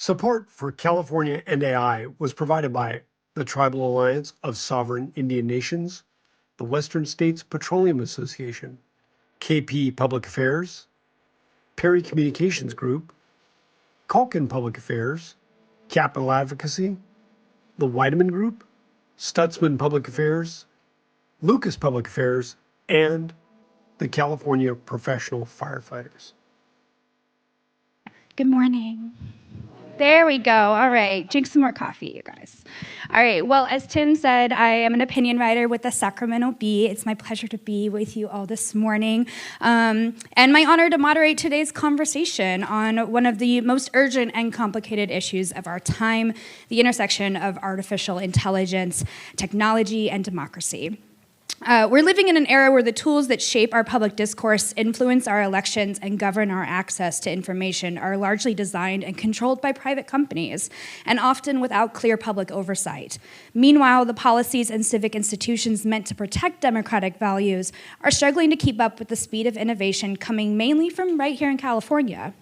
Support for California and AI was provided by the Tribal Alliance of Sovereign Indian Nations, the Western States Petroleum Association, KP Public Affairs, Perry Communications Group, Culkin Public Affairs, Capital Advocacy, the Weideman Group, Stutzman Public Affairs, Lucas Public Affairs, and the California Professional Firefighters. Good morning. There we go. All right. Drink some more coffee, you guys. All right. Well, as Tim said, I am an opinion writer with the Sacramento Bee. It's my pleasure to be with you all this morning, and my honor to moderate today's conversation on one of the most urgent and complicated issues of our time, the intersection of artificial intelligence, technology, and democracy. We're living in an era where the tools that shape our public discourse, influence our elections, and govern our access to information are largely designed and controlled by private companies, and often without clear public oversight. Meanwhile, the policies and civic institutions meant to protect democratic values are struggling to keep up with the speed of innovation coming mainly from right here in California.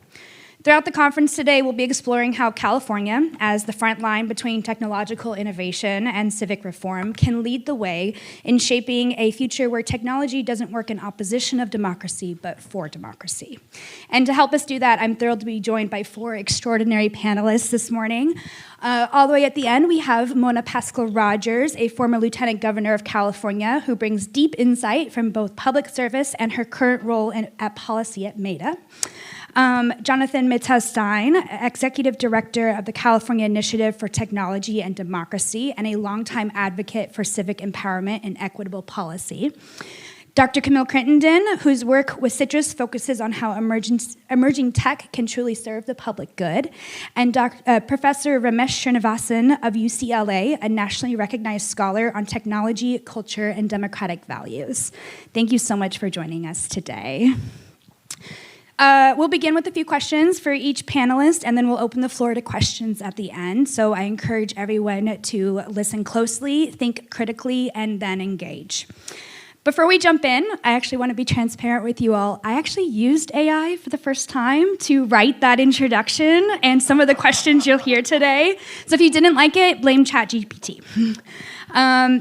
Throughout the conference today, we'll be exploring how California, as the front line between technological innovation and civic reform, can lead the way in shaping a future where technology doesn't work in opposition of democracy, but for democracy. And to help us do that, I'm thrilled to be joined by 4 extraordinary panelists this morning. All the way at the end, we have Mona Pasquil-Rogers, a former lieutenant governor of California, who brings deep insight from both public service and her current role at policy at Mehta. Jonathan Mehta Stein, Executive Director of the California Initiative for Technology and Democracy, and a longtime advocate for civic empowerment and equitable policy. Dr. Camille Crittenden, whose work with CITRIS focuses on how emerging tech can truly serve the public good, and Professor Ramesh Srinivasan of UCLA, a nationally recognized scholar on technology, culture, and democratic values. Thank you so much for joining us today. We'll begin with a few questions for each panelist, and then we'll open the floor to questions at the end. So I encourage everyone to listen closely, think critically, and then engage. Before we jump in, I actually want to be transparent with you all. I actually used AI for the first time to write that introduction and some of the questions you'll hear today. So if you didn't like it, blame ChatGPT.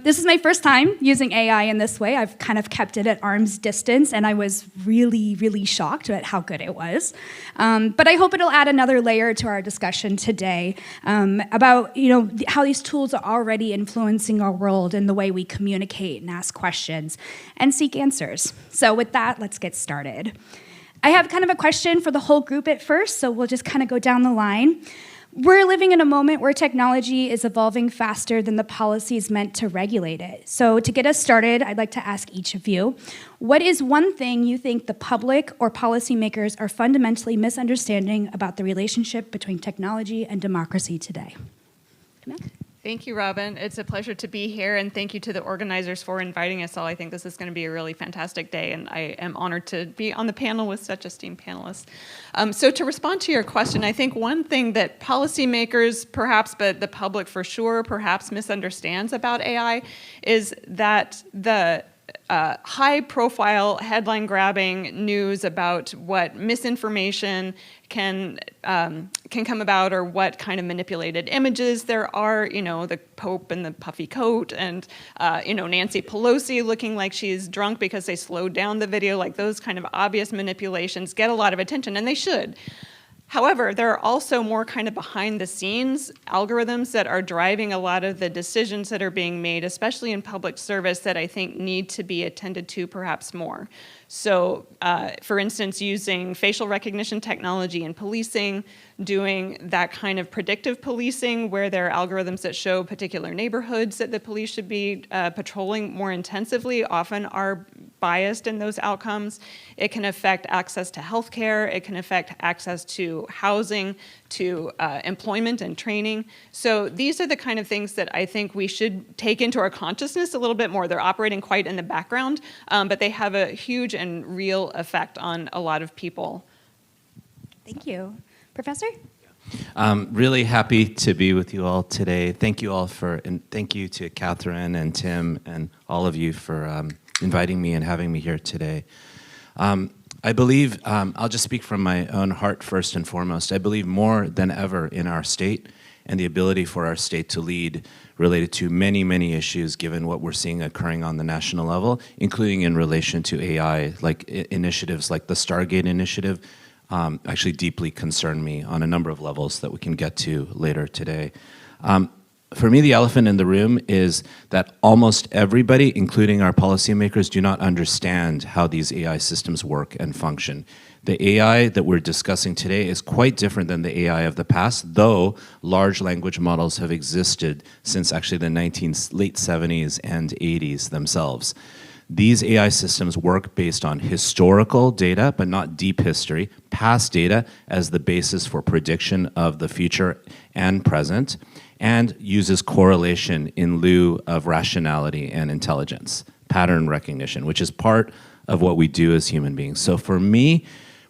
This is my first time using AI in this way. I've kind of kept it at arm's distance, and I was really, really shocked at how good it was. But I hope it'll add another layer to our discussion today about how these tools are already influencing our world and the way we communicate and ask questions and seek answers. So with that, let's get started. I have kind of a question for the whole group at first, so we'll just kind of go down the line. We're living in a moment where technology is evolving faster than the policies meant to regulate it. So to get us started, I'd like to ask each of you, what is one thing you think the public or policymakers are fundamentally misunderstanding about the relationship between technology and democracy today? Camille? Thank you, Robin. It's a pleasure to be here, and thank you to the organizers for inviting us all. I think this is going to be a really fantastic day, and I am honored to be on the panel with such esteemed panelists. So to respond to your question, I think one thing that policymakers, perhaps, but the public for sure, perhaps misunderstands about AI is that the high-profile, headline-grabbing news about what misinformation can come about, or what kind of manipulated images there are. The Pope in the puffy coat, and Nancy Pelosi looking like she's drunk because they slowed down the video. Like, those kind of obvious manipulations get a lot of attention, and they should. However, there are also more kind of behind-the-scenes algorithms that are driving a lot of the decisions that are being made, especially in public service, that I think need to be attended to perhaps more. So, for instance, using facial recognition technology in policing, doing that kind of predictive policing where there are algorithms that show particular neighborhoods that the police should be patrolling more intensively, often are biased in those outcomes. It can affect access to healthcare. It can affect access to housing, to employment and training. So these are the kind of things that I think we should take into our consciousness a little bit more. They're operating quite in the background, but they have a huge and real effect on a lot of people. Thank you. Professor? Really happy to be with you all today. Thank you all and thank you to Catherine and Tim and all of you for inviting me and having me here today. I believe, I'll just speak from my own heart first and foremost. I believe more than ever in our state and the ability for our state to lead related to many, many issues given what we're seeing occurring on the national level, including in relation to AI, like initiatives like the Stargate initiative, actually deeply concern me on a number of levels that we can get to later today. For me, the elephant in the room is that almost everybody, including our policymakers, do not understand how these AI systems work and function. The AI that we're discussing today is quite different than the AI of the past, though large language models have existed since actually the late 70s and 80s themselves. These AI systems work based on historical data, but not deep history, past data as the basis for prediction of the future and present, and uses correlation in lieu of rationality and intelligence, pattern recognition, which is part of what we do as human beings. So for me,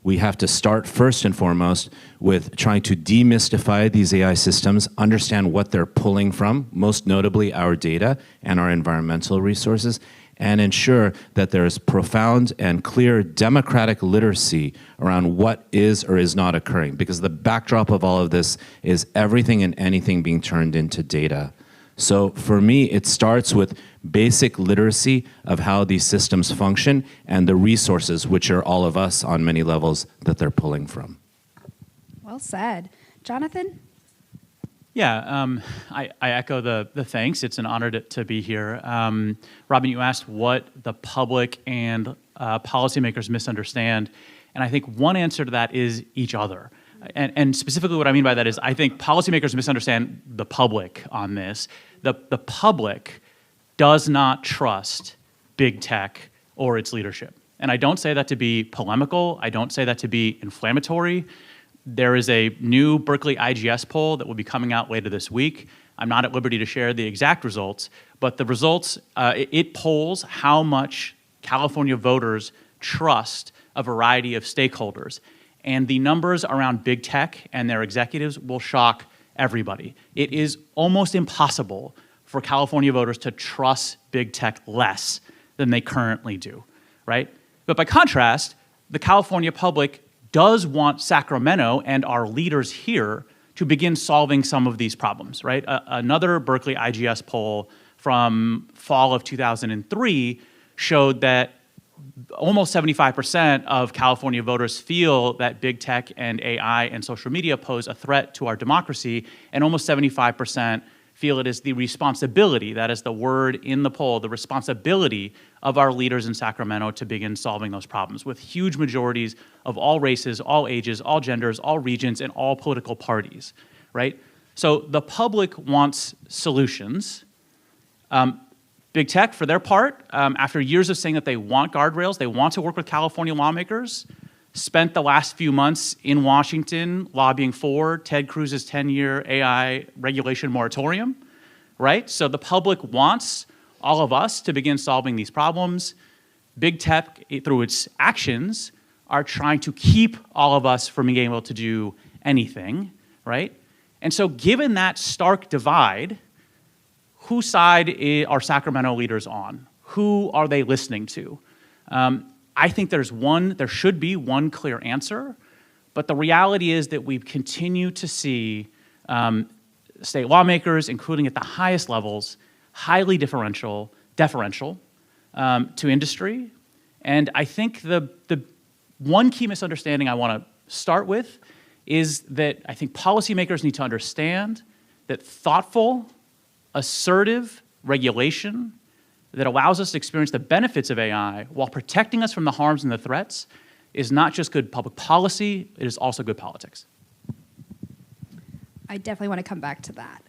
we have to start first and foremost with trying to demystify these AI systems, understand what they're pulling from, most notably our data and our environmental resources, and ensure that there is profound and clear democratic literacy around what is or is not occurring. Because the backdrop of all of this is everything and anything being turned into data. So for me, it starts with basic literacy of how these systems function and the resources, which are all of us on many levels, that they're pulling from. Well said. Jonathan? Yeah, I echo the thanks. It's an honor to be here. Robin, you asked what the public and policymakers misunderstand, and I think one answer to that is each other. And specifically what I mean by that is I think policymakers misunderstand the public on this. The public does not trust big tech or its leadership. And I don't say that to be polemical. I don't say that to be inflammatory. There is a new Berkeley IGS poll that will be coming out later this week. I'm not at liberty to share the exact results, but the results, it polls how much California voters trust a variety of stakeholders. And the numbers around big tech and their executives will shock everybody. It is almost impossible for California voters to trust big tech less than they currently do, right? But by contrast, the California public does want Sacramento and our leaders here to begin solving some of these problems, right? Another Berkeley IGS poll from fall of 2003 showed that almost 75% of California voters feel that big tech and AI and social media pose a threat to our democracy, and almost 75% feel it is the responsibility, that is the word in the poll, the responsibility of our leaders in Sacramento to begin solving those problems, with huge majorities of all races, all ages, all genders, all regions, and all political parties, right? So the public wants solutions. Big tech, for their part, after years of saying that they want guardrails, they want to work with California lawmakers, spent the last few months in Washington lobbying for Ted Cruz's 10-year AI regulation moratorium, right? So the public wants all of us to begin solving these problems. Big tech, through its actions, are trying to keep all of us from being able to do anything, right? And so given that stark divide, whose side are Sacramento leaders on? Who are they listening to? I think there should be one clear answer, but the reality is that we continue to see state lawmakers, including at the highest levels, highly deferential to industry. And I think the one key misunderstanding I want to start with is that I think policymakers need to understand that thoughtful, assertive regulation that allows us to experience the benefits of AI while protecting us from the harms and the threats is not just good public policy, it is also good politics. I definitely want to come back to that.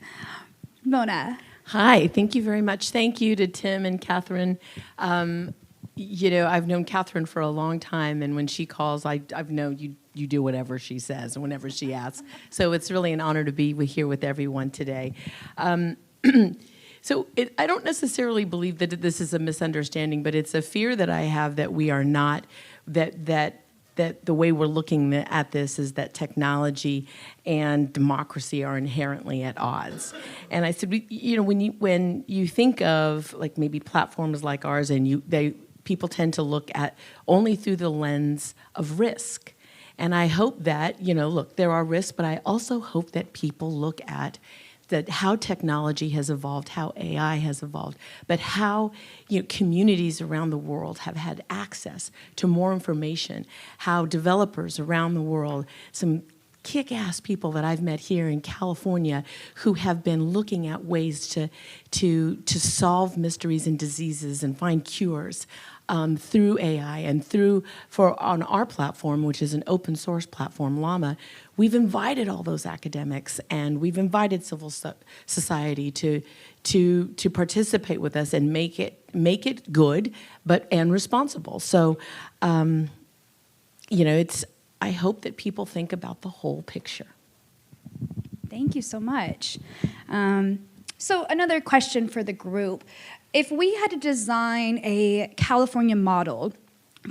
Mona. Hi, thank you very much. Thank you to Tim and Catherine. You know, I've known Catherine for a long time, and when she calls, I've known you do whatever she says and whenever she asks. So it's really an honor to be here with everyone today. So I don't necessarily believe that this is a misunderstanding, but it's a fear that I have that we are not, that the way we're looking at this is that technology and democracy are inherently at odds. And I said, you know, when you think of like maybe platforms like ours, and people tend to look at only through the lens of risk. And I hope that, look, there are risks, but I also hope that people look at that how technology has evolved, how AI has evolved, but how communities around the world have had access to more information, how developers around the world, some kick-ass people that I've met here in California who have been looking at ways to solve mysteries and diseases and find cures through AI and on our platform, which is an open source platform, Llama, we've invited all those academics and we've invited civil society to participate with us and make it good, and responsible. So, I hope that people think about the whole picture. Thank you so much. So another question for the group. If we had to design a California model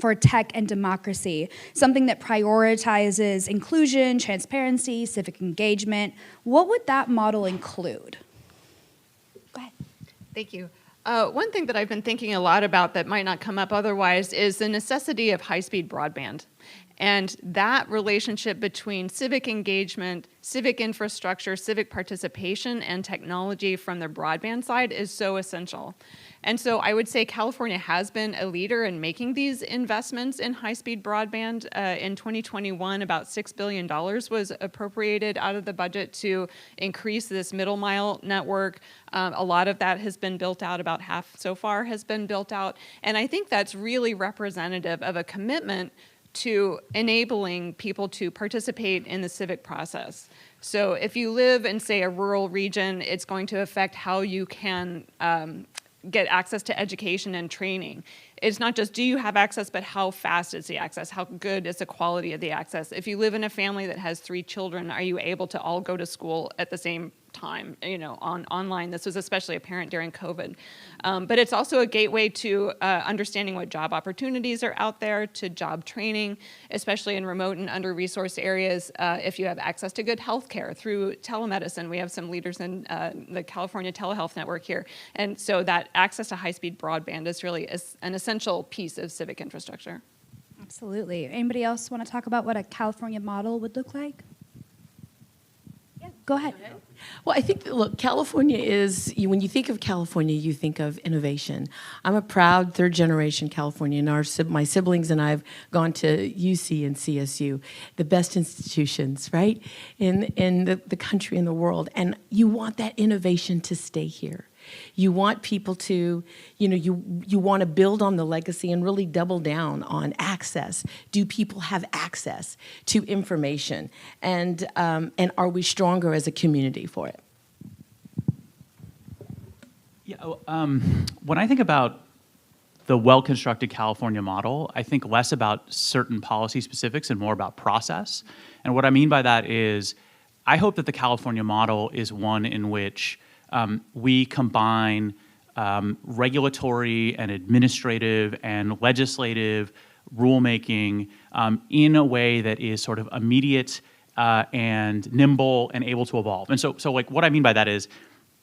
for tech and democracy, something that prioritizes inclusion, transparency, civic engagement, what would that model include? Go ahead. Thank you. One thing that I've been thinking a lot about that might not come up otherwise is the necessity of high-speed broadband. And that relationship between civic engagement, civic infrastructure, civic participation, and technology from the broadband side is so essential. And so I would say California has been a leader in making these investments in high-speed broadband. In 2021, about $6 billion was appropriated out of the budget to increase this middle mile network. A lot of that has been built out, about half so far has been built out. And I think that's really representative of a commitment to enabling people to participate in the civic process. So if you live in, say, a rural region, it's going to affect how you can get access to education and training. It's not just do you have access, but how fast is the access? How good is the quality of the access? If you live in a family that has 3 children, are you able to all go to school at the same time, online? This was especially apparent during COVID. But it's also a gateway to understanding what job opportunities are out there, to job training, especially in remote and under-resourced areas. If you have access to good health care through telemedicine, we have some leaders in the California Telehealth Network here. And so that access to high-speed broadband is really an essential piece of civic infrastructure. Absolutely. Anybody else want to talk about what a California model would look like? Yeah, go ahead. Well, I think, look, California is, when you think of California, you think of innovation. I'm a proud third-generation Californian. My siblings and I have gone to UC and CSU, the best institutions, right, in the country and the world. And you want that innovation to stay here. You want people to, you want to build on the legacy and really double down on access. Do people have access to information? And are we stronger as a community for it? Yeah, when I think about the well-constructed California model, I think less about certain policy specifics and more about process. And what I mean by that is, I hope that the California model is one in which we combine regulatory and administrative and legislative rulemaking in a way that is sort of immediate and nimble and able to evolve. And so like what I mean by that is,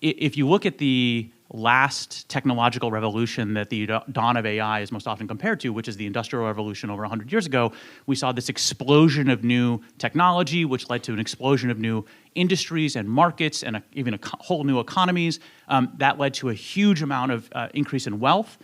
if you look at the last technological revolution that the dawn of AI is most often compared to, which is the Industrial Revolution over 100 years ago, we saw this explosion of new technology, which led to an explosion of new industries and markets and even whole new economies. That led to a huge amount of increase in wealth.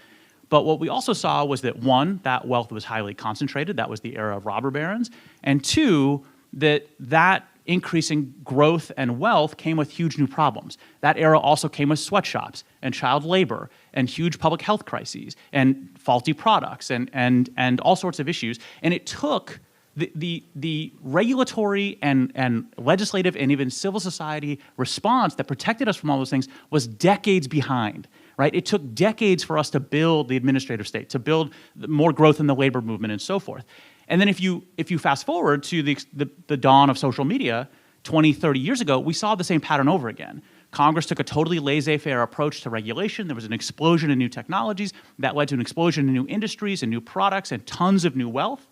But what we also saw was that, one, that wealth was highly concentrated. That was the era of robber barons. And two, that increasing growth and wealth came with huge new problems. That era also came with sweatshops and child labor and huge public health crises and faulty products and all sorts of issues. And it took the regulatory and legislative and even civil society response that protected us from all those things was decades behind. Right? It took decades for us to build the administrative state, to build more growth in the labor movement and so forth. And then if you fast forward to the dawn of social media 20, 30 years ago, we saw the same pattern over again. Congress took a totally laissez-faire approach to regulation. There was an explosion in new technologies that led to an explosion in new industries and new products and tons of new wealth.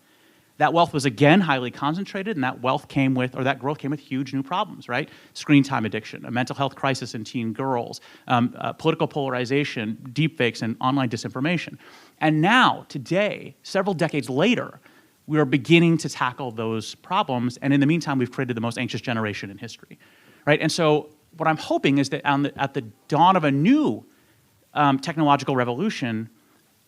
That wealth was again highly concentrated, and that wealth came with, or that growth came with huge new problems, right? Screen time addiction, a mental health crisis in teen girls, political polarization, deepfakes, and online disinformation. And now, today, several decades later, we are beginning to tackle those problems, and in the meantime, we've created the most anxious generation in history, right? And so what I'm hoping is that at the dawn of a new technological revolution,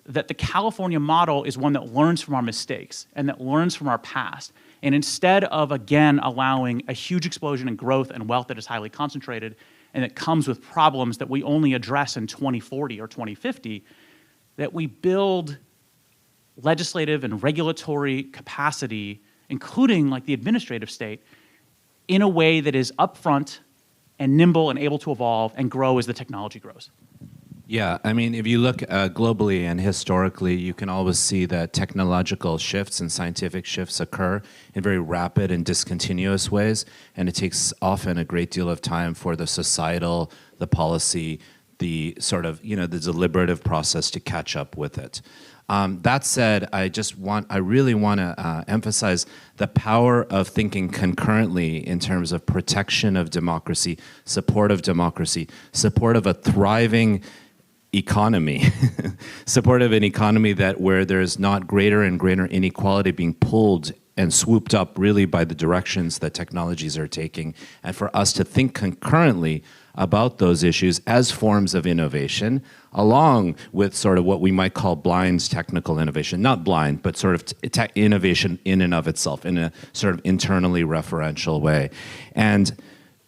that the California model is one that learns from our mistakes and that learns from our past. And instead of, again, allowing a huge explosion in growth and wealth that is highly concentrated and that comes with problems that we only address in 2040 or 2050, that we build legislative and regulatory capacity, including like the administrative state, in a way that is upfront and nimble and able to evolve and grow as the technology grows. Yeah, I mean, if you look globally and historically, you can always see that technological shifts and scientific shifts occur in very rapid and discontinuous ways, and it takes often a great deal of time for the societal, the policy, the sort of, the deliberative process to catch up with it. That said, I really want to emphasize the power of thinking concurrently in terms of protection of democracy, support of a thriving economy, support of an economy where there's not greater and greater inequality being pulled and swooped up really by the directions that technologies are taking, and for us to think concurrently about those issues as forms of innovation, along with sort of what we might call blind technical innovation. Not blind, but sort of innovation in and of itself, in a sort of internally referential way. And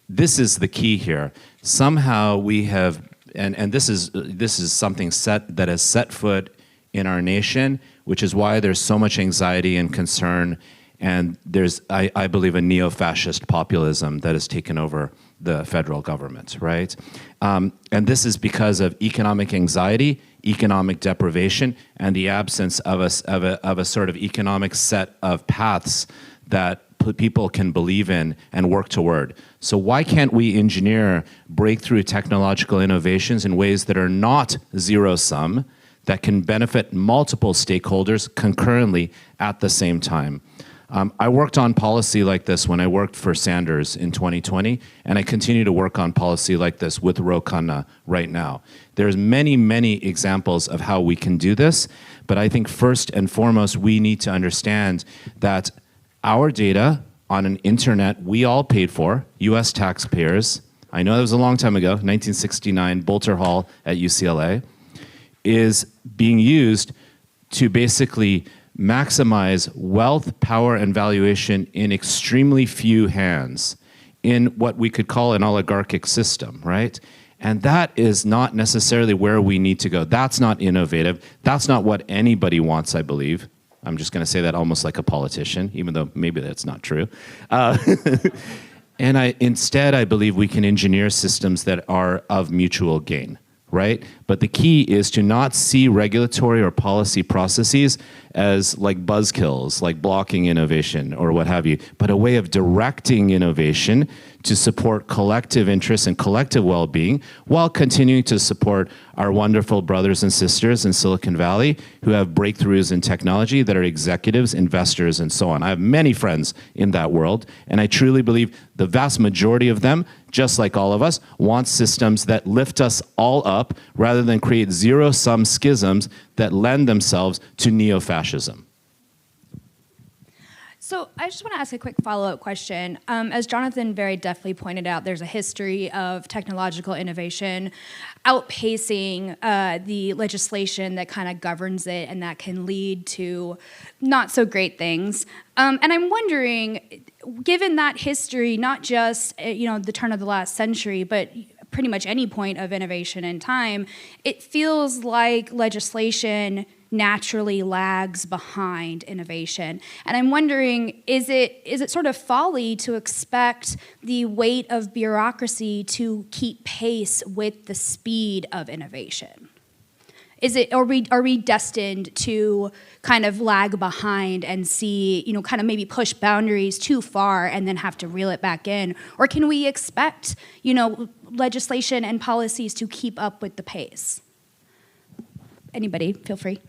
this is the key here. Somehow we have, and this is something that has set foot in our nation, which is why there's so much anxiety and concern, and there's, I believe, a neo-fascist populism that has taken over the federal government, right? And this is because of economic anxiety, economic deprivation, and the absence of a sort of economic set of paths that people can believe in and work toward. So why can't we engineer breakthrough technological innovations in ways that are not zero-sum, that can benefit multiple stakeholders concurrently at the same time? I worked on policy like this when I worked for Sanders in 2020, and I continue to work on policy like this with Ro Khanna right now. There's many, many examples of how we can do this, but I think first and foremost, we need to understand that our data on an internet we all paid for, US taxpayers, I know that was a long time ago, 1969, Bolter Hall at UCLA, is being used to basically maximize wealth, power, and valuation in extremely few hands in what we could call an oligarchic system, right? And that is not necessarily where we need to go. That's not innovative. That's not what anybody wants, I believe. I'm just going to say that almost like a politician, even though maybe that's not true. And instead, I believe we can engineer systems that are of mutual gain, right? But the key is to not see regulatory or policy processes as like buzzkills, like blocking innovation or what have you, but a way of directing innovation to support collective interests and collective well-being while continuing to support our wonderful brothers and sisters in Silicon Valley who have breakthroughs in technology that are executives, investors, and so on. I have many friends in that world, and I truly believe the vast majority of them, just like all of us, want systems that lift us all up rather than create zero-sum schisms that lend themselves to neo-fascism. So I just want to ask a quick follow-up question. As Jonathan very deftly pointed out, there's a history of technological innovation outpacing the legislation that kind of governs it and that can lead to not so great things. And I'm wondering, given that history, not just the turn of the last century, but pretty much any point of innovation in time, it feels like legislation naturally lags behind innovation. And I'm wondering, is it sort of folly to expect the weight of bureaucracy to keep pace with the speed of innovation? Are we destined to kind of lag behind and see, kind of maybe push boundaries too far and then have to reel it back in? Or can we expect, legislation and policies to keep up with the pace? Anybody, feel free.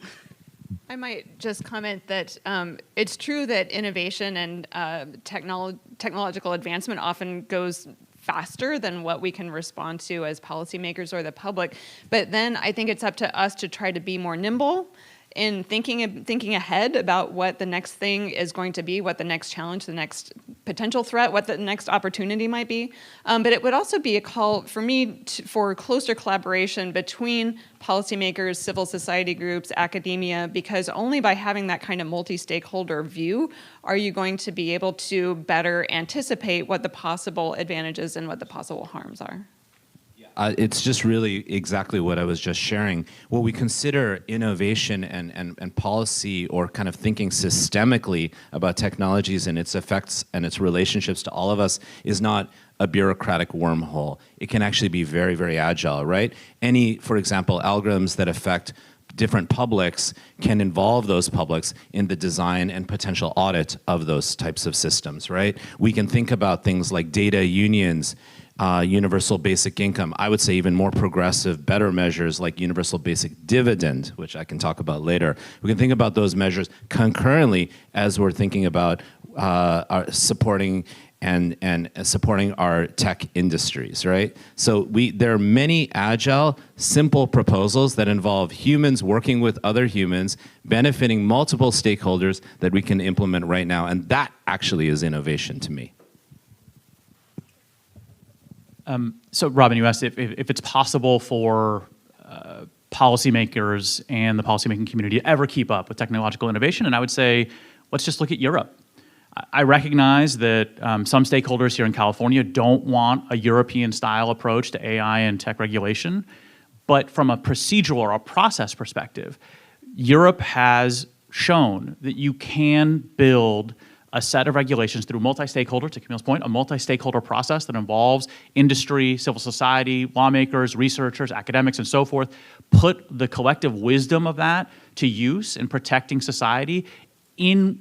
I might just comment that it's true that innovation and technological advancement often goes faster than what we can respond to as policymakers or the public. But then I think it's up to us to try to be more nimble in thinking ahead about what the next thing is going to be, what the next challenge, the next potential threat, what the next opportunity might be. But it would also be a call for me for closer collaboration between policymakers, civil society groups, academia, because only by having that kind of multi-stakeholder view are you going to be able to better anticipate what the possible advantages and what the possible harms are. It's just really exactly what I was just sharing. What we consider innovation and policy, or kind of thinking systemically about technologies and its effects and its relationships to all of us, is not a bureaucratic wormhole. It can actually be very, very agile, right? For example, algorithms that affect different publics can involve those publics in the design and potential audit of those types of systems, right? We can think about things like data unions, universal basic income. I would say even more progressive, better measures like universal basic dividend, which I can talk about later. We can think about those measures concurrently as we're thinking about supporting supporting our tech industries, right? So there are many agile, simple proposals that involve humans working with other humans, benefiting multiple stakeholders that we can implement right now, and that actually is innovation to me. So Robin, you asked if it's possible for policymakers and the policymaking community to ever keep up with technological innovation, and I would say, let's just look at Europe. I recognize that some stakeholders here in California don't want a European-style approach to AI and tech regulation, but from a procedural or a process perspective, Europe has shown that you can build a set of regulations through multi-stakeholder, to Camille's point, a multi-stakeholder process that involves industry, civil society, lawmakers, researchers, academics, and so forth, put the collective wisdom of that to use in protecting society in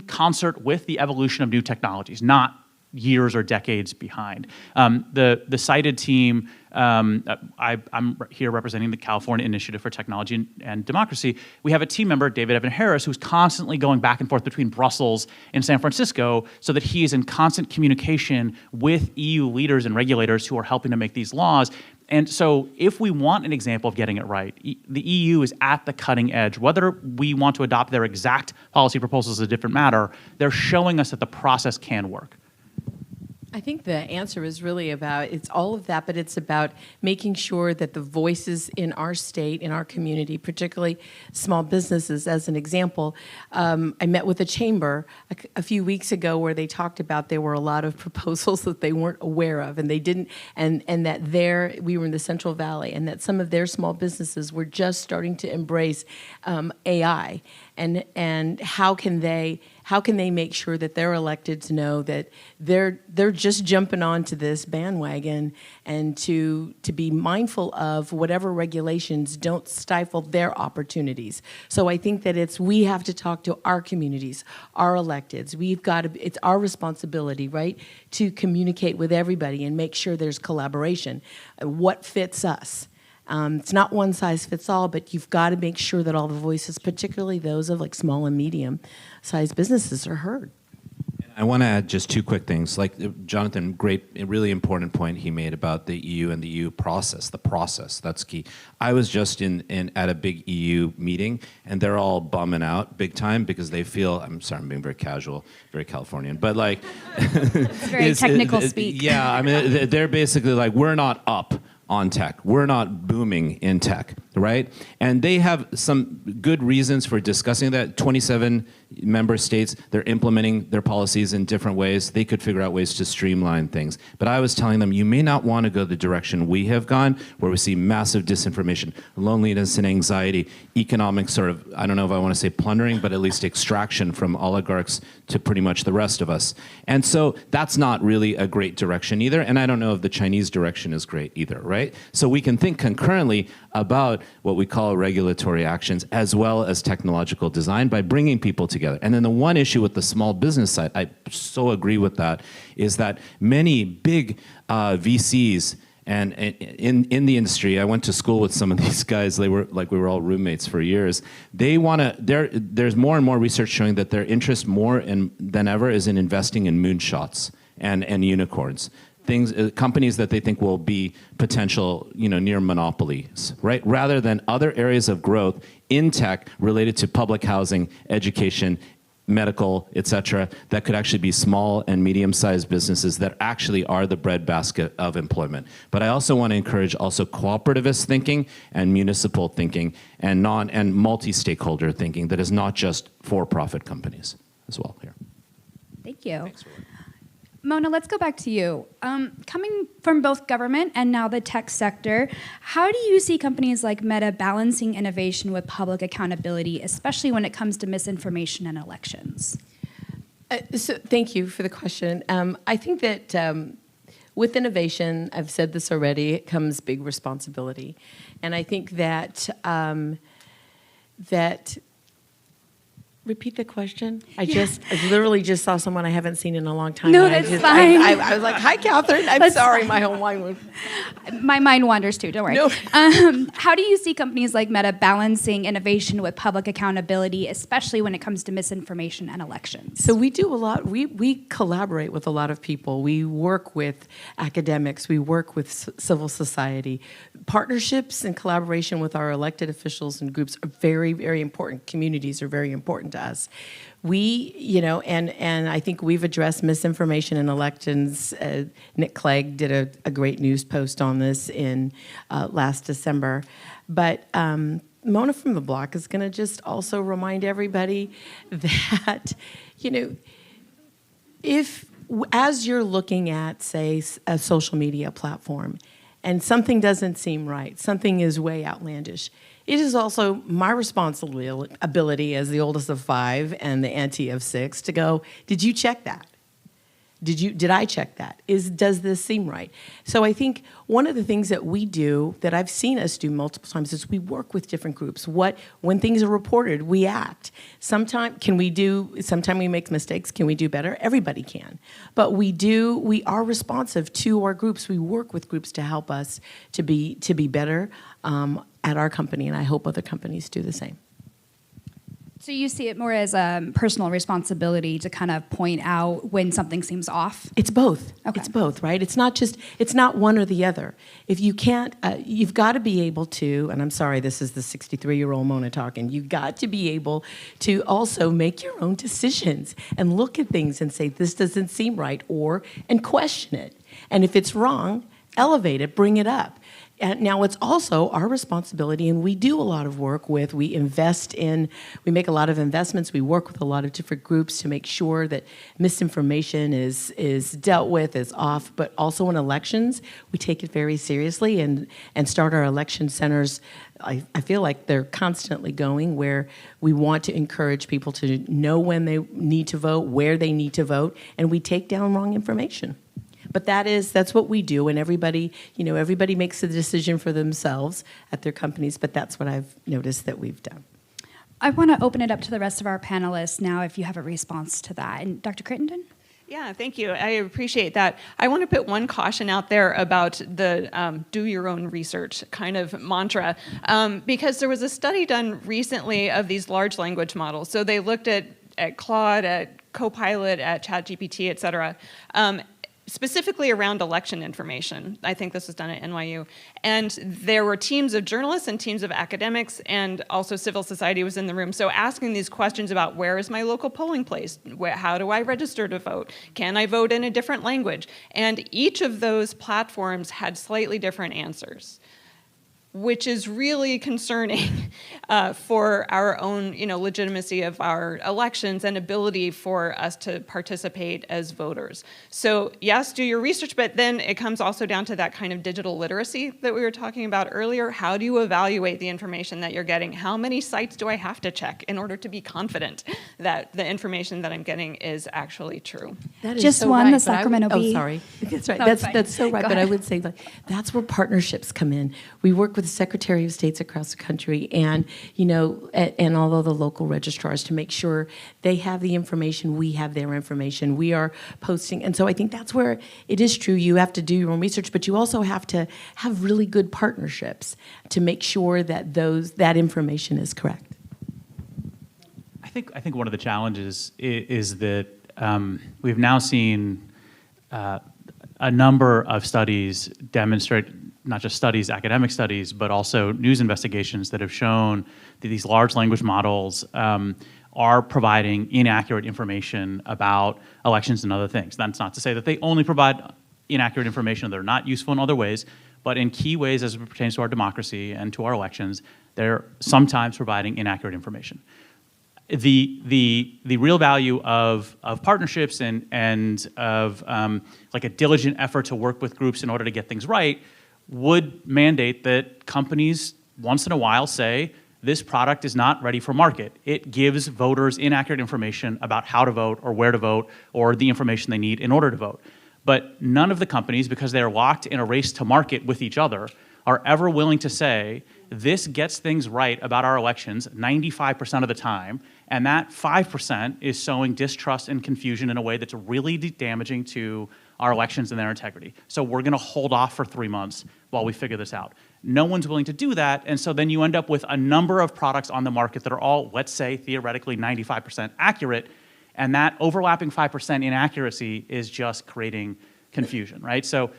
concert with the evolution of new technologies, not years or decades behind. The CITED team, I'm here representing the California Initiative for Technology and Democracy. We have a team member, David Evan Harris, who's constantly going back and forth between Brussels and San Francisco so that he is in constant communication with EU leaders and regulators who are helping to make these laws. And so if we want an example of getting it right, the EU is at the cutting edge. Whether we want to adopt their exact policy proposals is a different matter. They're showing us that the process can work. I think the answer is really about, it's all of that, but it's about making sure that the voices in our state, in our community, particularly small businesses, as an example. I met with a chamber a few weeks ago where they talked about there were a lot of proposals that they weren't aware of, and they didn't, and that we were in the Central Valley, and that some of their small businesses were just starting to embrace AI, and how can they make sure that their electeds know that they're just jumping onto this bandwagon, and to be mindful of whatever regulations don't stifle their opportunities. So I think that we have to talk to our communities, our electeds. It's our responsibility, right, to communicate with everybody and make sure there's collaboration. What fits us? It's not one size fits all, but you've got to make sure that all the voices, particularly those of like small and medium-sized businesses, are heard. I want to add just two quick things. Like Jonathan, a really important point he made about the EU and the EU process. The process, that's key. I was just at a big EU meeting, and they're all bumming out big time because they feel, I'm sorry, I'm being very casual, very Californian, but like... It's very technical speak. Yeah, I mean, they're basically like, we're not up on tech. We're not booming in tech, right? And they have some good reasons for discussing that. 27 member states, they're implementing their policies in different ways. They could figure out ways to streamline things. But I was telling them, you may not want to go the direction we have gone, where we see massive disinformation, loneliness and anxiety, economic sort of, I don't know if I want to say plundering, but at least extraction from oligarchs to pretty much the rest of us. And so that's not really a great direction either. And I don't know if the Chinese direction is great either, right? So we can think concurrently about what we call regulatory actions as well as technological design by bringing people together. And then the one issue with the small business side, I so agree with that, is that many big VCs And in the industry, I went to school with some of these guys. They were like, we were all roommates for years. They want to. There's more and more research showing that their interest than ever is in investing in moonshots and unicorns. Companies that they think will be potential, near monopolies, right? Rather than other areas of growth in tech related to public housing, education, medical, et cetera, that could actually be small and medium-sized businesses that actually are the breadbasket of employment. But I also want to encourage also cooperativist thinking and municipal thinking and multi-stakeholder thinking that is not just for-profit companies as well here. Thank you. Mona, let's go back to you. Coming from both government and now the tech sector, how do you see companies like Meta balancing innovation with public accountability, especially when it comes to misinformation and elections? So thank you for the question. I think that with innovation, I've said this already, it comes big responsibility. And I think that repeat the question. I literally just saw someone I haven't seen in a long time. No, that's fine. I was like, hi, Catherine. I'm sorry, my whole mind was... My mind wanders too, don't worry. No. How do you see companies like Meta balancing innovation with public accountability, especially when it comes to misinformation and elections? So we do a lot. We collaborate with a lot of people. We work with academics. We work with civil society. Partnerships and collaboration with our elected officials and groups are very, very important. Communities are very important to us. We, and I think we've addressed misinformation in elections. Nick Clegg did a great news post on this in last December. But Mona from the Block is going to just also remind everybody that, as you're looking at, say, a social media platform, and something doesn't seem right, something is way outlandish, it is also my responsibility as the oldest of 5 and the auntie of 6 to go, did you check that? Did I check that? Does this seem right? So I think one of the things that we do, that I've seen us do multiple times, is we work with different groups. When things are reported, we act. Sometimes we make mistakes. Can we do better? Everybody can. But we are responsive to our groups. We work with groups to help us to be better at our company, and I hope other companies do the same. So you see it more as a personal responsibility to kind of point out when something seems off? It's both. Okay. It's both, right? It's not one or the other. If you can't, you've got to be able to, and I'm sorry, this is the 63-year-old Mona talking, you've got to be able to also make your own decisions and look at things and say, this doesn't seem right, and question it. And if it's wrong, elevate it, bring it up. And now it's also our responsibility, and we do a lot of work we make a lot of investments, we work with a lot of different groups to make sure that misinformation is dealt with, is off, but also in elections, we take it very seriously and start our election centers. I feel like they're constantly going, where we want to encourage people to know when they need to vote, where they need to vote, and we take down wrong information. But that's what we do, and everybody makes a decision for themselves at their companies, but that's what I've noticed that we've done. I want to open it up to the rest of our panelists now if you have a response to that. And Dr. Crittenden? Yeah, thank you. I appreciate that. I want to put one caution out there about the do your own research kind of mantra, because there was a study done recently of these large language models. So they looked at Claude, at Copilot, at ChatGPT, et cetera, specifically around election information. I think this was done at NYU. And there were teams of journalists and teams of academics, and also civil society was in the room. So asking these questions about, where is my local polling place? How do I register to vote? Can I vote in a different language? And each of those platforms had slightly different answers, which is really concerning for our own, legitimacy of our elections and ability for us to participate as voters. So yes, do your research, but then it comes also down to that kind of digital literacy that we were talking about earlier. How do you evaluate the information that you're getting? How many sites do I have to check in order to be confident that the information that I'm getting is actually true? That is Just so one, right, the Sacramento Bee. Oh, sorry. That's right. No, it's fine. That's so right. Go But I ahead. would say that's where partnerships come in. We work with with the Secretary of States across the country and, and all of the local registrars to make sure they have the information, we have their information. We are posting. And so I think that's where it is true. You have to do your own research, but you also have to have really good partnerships to make sure that that information is correct. I think one of the challenges is that we've now seen a number of studies demonstrate, not just studies, academic studies, but also news investigations that have shown that these large language models are providing inaccurate information about elections and other things. That's not to say that they only provide inaccurate information, they're not useful in other ways, but in key ways as it pertains to our democracy and to our elections, they're sometimes providing inaccurate information. The real value of partnerships and of like a diligent effort to work with groups in order to get things right would mandate that companies once in a while say, this product is not ready for market. It gives voters inaccurate information about how to vote or where to vote or the information they need in order to vote. But none of the companies, because they're locked in a race to market with each other, are ever willing to say, this gets things right about our elections 95% of the time, and that 5% is sowing distrust and confusion in a way that's really damaging to our elections and their integrity. So we're going to hold off for 3 months while we figure this out. No one's willing to do that, and so then you end up with a number of products on the market that are all, let's say, theoretically 95% accurate, and that overlapping 5% inaccuracy is just creating confusion, right? So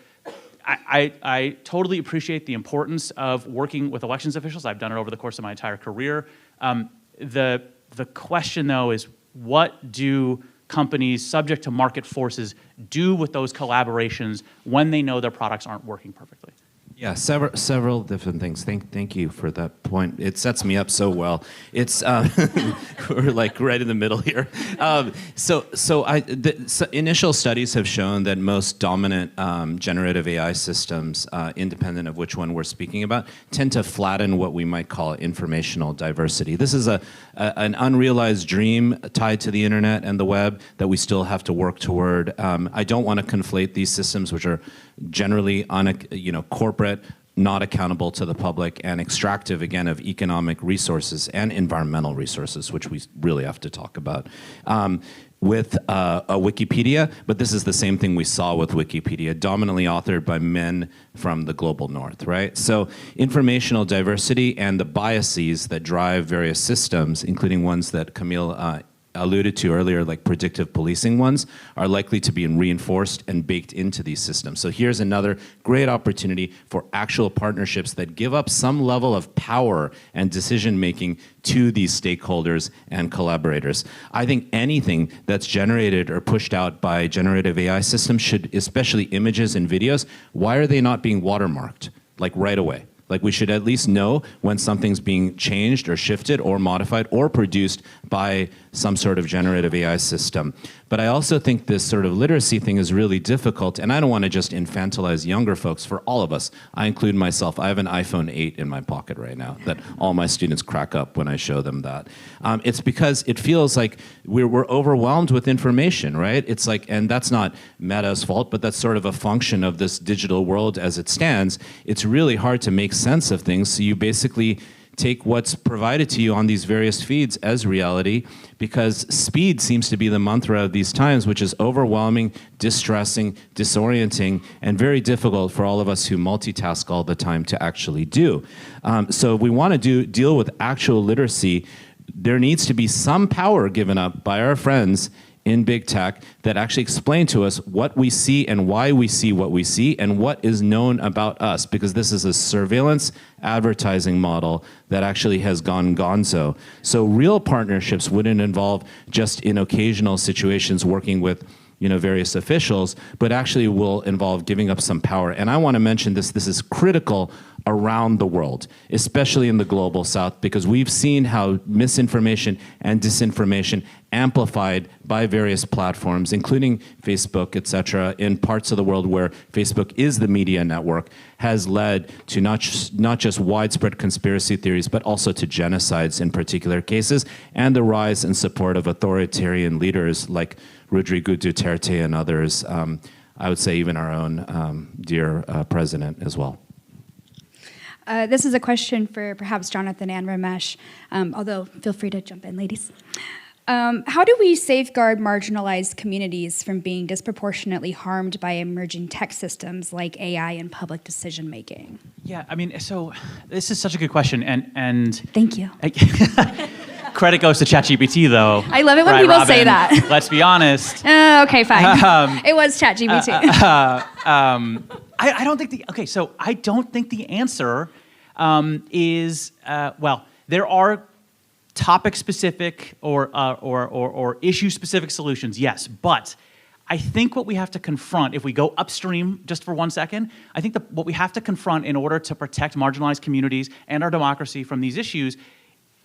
I totally appreciate the importance of working with elections officials. I've done it over the course of my entire career. The question, though, is what do companies subject to market forces do with those collaborations when they know their products aren't working perfectly? Yeah, several different things. Thank you for that point. It sets me up so well. It's we're like right in the middle here. So initial studies have shown that most dominant generative AI systems, independent of which one we're speaking about, tend to flatten what we might call informational diversity. This is an unrealized dream tied to the internet and the web that we still have to work toward. I don't want to conflate these systems, which are generally corporate, not accountable to the public, and extractive, again, of economic resources and environmental resources, which we really have to talk about, with a Wikipedia. But this is the same thing we saw with Wikipedia, dominantly authored by men from the global north, right? So informational diversity and the biases that drive various systems, including ones that Camille alluded to earlier, like predictive policing ones, are likely to be reinforced and baked into these systems. So here's another great opportunity for actual partnerships that give up some level of power and decision-making to these stakeholders and collaborators. I think anything that's generated or pushed out by generative AI systems should, especially images and videos, why are they not being watermarked, like right away? Like, we should at least know when something's being changed or shifted or modified or produced by some sort of generative AI system. But I also think this sort of literacy thing is really difficult, and I don't want to just infantilize younger folks. For all of us, I include myself. I have an iPhone 8 in my pocket right now that all my students crack up when I show them that. It's because it feels like we're overwhelmed with information, right? It's like, and that's not Meta's fault, but that's sort of a function of this digital world as it stands. It's really hard to make sense of things, so you basically take what's provided to you on these various feeds as reality, because speed seems to be the mantra of these times, which is overwhelming, distressing, disorienting, and very difficult for all of us who multitask all the time to actually do. So if we want to deal with actual literacy, there needs to be some power given up by our friends in big tech that actually explain to us what we see and why we see what we see and what is known about us, because this is a surveillance advertising model that actually has gone gonzo. So real partnerships wouldn't involve just in occasional situations working with various officials, but actually will involve giving up some power. And I want to mention this is critical around the world, especially in the global south, because we've seen how misinformation and disinformation amplified by various platforms, including Facebook, et cetera, in parts of the world where Facebook is the media network, has led to not just widespread conspiracy theories, but also to genocides in particular cases, and the rise and support of authoritarian leaders like Rodrigo Duterte and others. I would say even our own dear president as well. This is a question for perhaps Jonathan and Ramesh, although feel free to jump in, ladies. How do we safeguard marginalized communities from being disproportionately harmed by emerging tech systems like AI and public decision making? Yeah, I mean, so this is such a good question, and Thank you. credit goes to ChatGPT, though. I love it when right, people Robin? say that. Let's be honest. Okay, fine. It was ChatGPT. I don't think I don't think the answer is well. There are topic-specific or issue-specific solutions, yes, but I think what we have to confront, if we go upstream just for 1 second, I think what we have to confront in order to protect marginalized communities and our democracy from these issues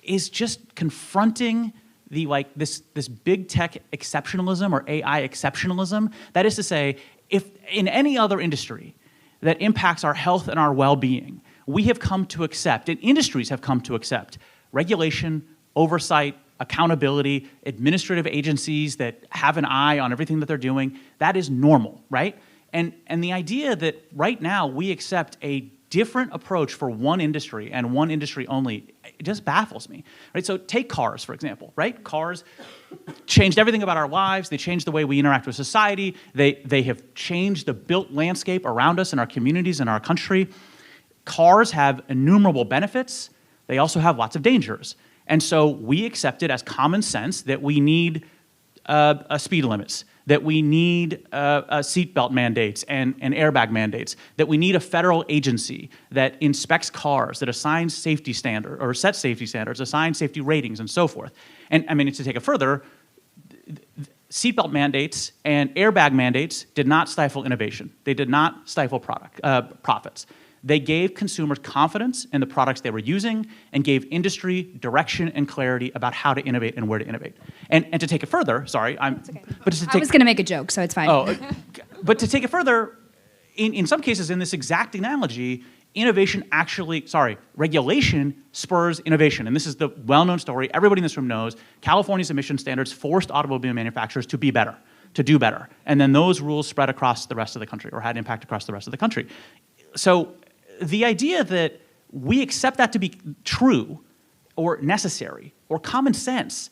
is just confronting this big tech exceptionalism or AI exceptionalism. That is to say, if in any other industry that impacts our health and our well-being, we have come to accept, and industries have come to accept, regulation, oversight, accountability, administrative agencies that have an eye on everything that they're doing. That is normal, right? And the idea that right now we accept a different approach for one industry and one industry only, it just baffles me, right? So take cars, for example, right? Cars changed everything about our lives. They changed the way we interact with society. They have changed the built landscape around us in our communities and our country. Cars have innumerable benefits. They also have lots of dangers. And so we accept it as common sense that we need speed limits, that we need seatbelt mandates and airbag mandates, that we need a federal agency that inspects cars, that assigns safety standards, or sets safety standards, assigns safety ratings, and so forth. And I mean, to take it further, seatbelt mandates and airbag mandates did not stifle innovation. They did not stifle profits. They gave consumers confidence in the products they were using and gave industry direction and clarity about how to innovate and where to innovate. And to take it further, sorry, I was going to make a joke, so it's fine. But to take it further, in some cases, in this exact analogy, regulation spurs innovation. And this is the well-known story. Everybody in this room knows California's emission standards forced automobile manufacturers to be better, to do better. And then those rules spread across the rest of the country, or had impact across the rest of the country. So the idea that we accept that to be true or necessary or common sense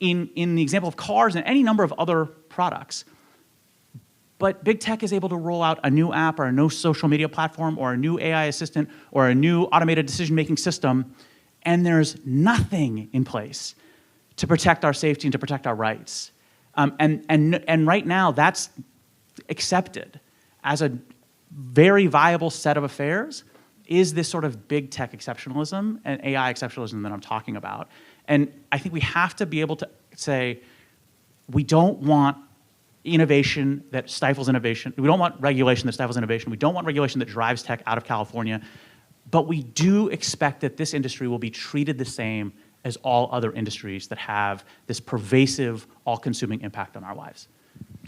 in the example of cars and any number of other products, but big tech is able to roll out a new app or a new social media platform or a new AI assistant or a new automated decision-making system, and there's nothing in place to protect our safety and to protect our rights. And right now, that's accepted as a very viable set of affairs, is this sort of big tech exceptionalism and AI exceptionalism that I'm talking about. And I think we have to be able to say, we don't want innovation that stifles innovation. We don't want regulation that stifles innovation. We don't want regulation that drives tech out of California. But we do expect that this industry will be treated the same as all other industries that have this pervasive, all-consuming impact on our lives.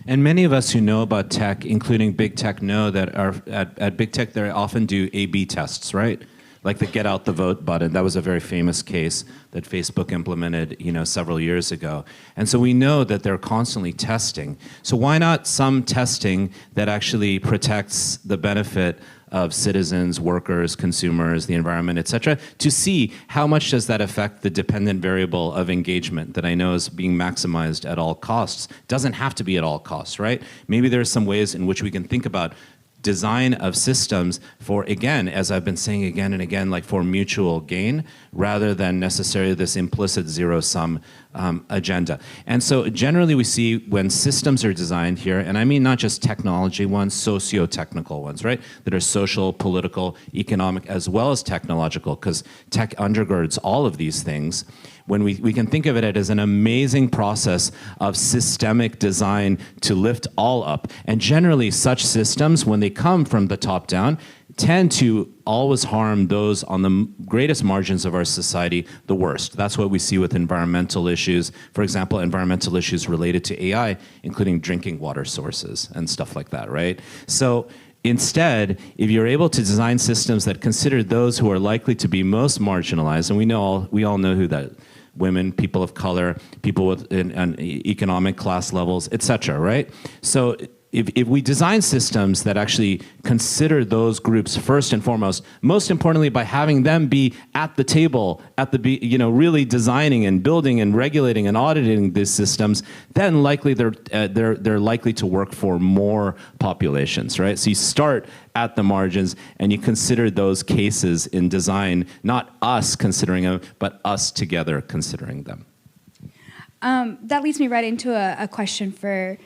And many of us who know about tech, including big tech, know that at big tech they often do A/B tests, right? Like the get out the vote button. That was a very famous case that Facebook implemented, several years ago. And so we know that they're constantly testing. So why not some testing that actually protects the benefit of citizens, workers, consumers, the environment, et cetera, to see how much does that affect the dependent variable of engagement that I know is being maximized at all costs. Doesn't have to be at all costs, right? Maybe there are some ways in which we can think about design of systems for, again, as I've been saying again and again, like for mutual gain, rather than necessarily this implicit zero-sum agenda. And so generally we see when systems are designed here, and I mean not just technology ones, socio-technical ones, right? That are social, political, economic, as well as technological, because tech undergirds all of these things. When we can think of it as an amazing process of systemic design to lift all up. And generally such systems, when they come from the top down, tend to always harm those on the greatest margins of our society the worst. That's what we see with environmental issues. For example, environmental issues related to AI, including drinking water sources and stuff like that, right? So instead, if you're able to design systems that consider those who are likely to be most marginalized, and we all know who that, women, people of color, people with economic class levels, et cetera, right? So if we design systems that actually consider those groups first and foremost, most importantly by having them be at the table, really designing and building and regulating and auditing these systems, then likely they're likely to work for more populations, right? So you start at the margins and you consider those cases in design, not us considering them, but us together considering them. That leads me right into a question for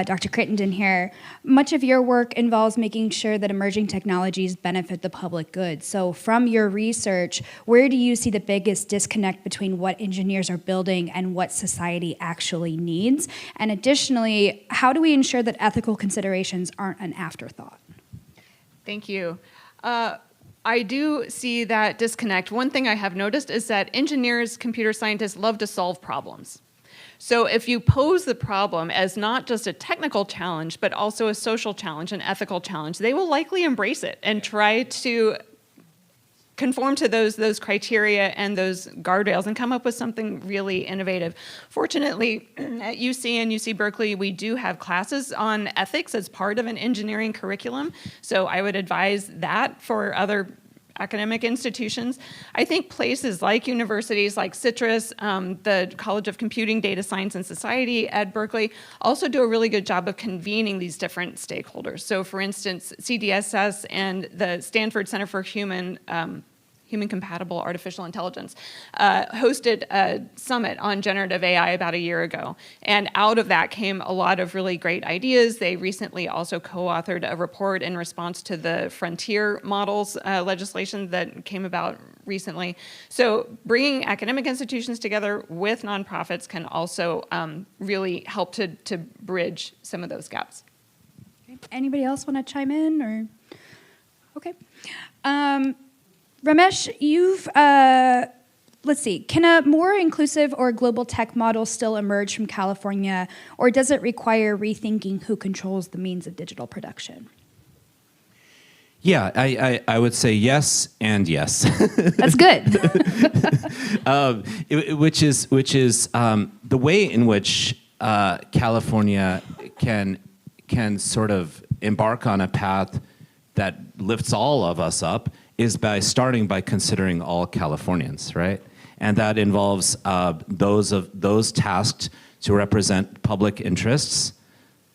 Dr. Crittenden here. Much of your work involves making sure that emerging technologies benefit the public good. So from your research, where do you see the biggest disconnect between what engineers are building and what society actually needs? And additionally, how do we ensure that ethical considerations aren't an afterthought? Thank you. I do see that disconnect. One thing I have noticed is that engineers, computer scientists love to solve problems. So if you pose the problem as not just a technical challenge, but also a social challenge, an ethical challenge, they will likely embrace it and try to conform to those criteria and those guardrails and come up with something really innovative. Fortunately, at UC and UC Berkeley, we do have classes on ethics as part of an engineering curriculum. So I would advise that for other academic institutions. I think places like universities like CITRIS, the College of Computing, Data Science, and Society at Berkeley also do a really good job of convening these different stakeholders. So for instance, CDSS and the Stanford Center for Human Compatible Artificial Intelligence hosted a summit on generative AI about a year ago. And out of that came a lot of really great ideas. They recently also co-authored a report in response to the frontier models legislation that came about recently. So bringing academic institutions together with nonprofits can also really help to bridge some of those gaps. Okay. Anybody else want to chime in? Or okay. Ramesh, let's see, can a more inclusive or global tech model still emerge from California, or does it require rethinking who controls the means of digital production? Yeah, I would say yes and yes. That's good. Which is the way in which California can sort of embark on a path that lifts all of us up is by starting by considering all Californians, right? And that involves those tasked to represent public interests,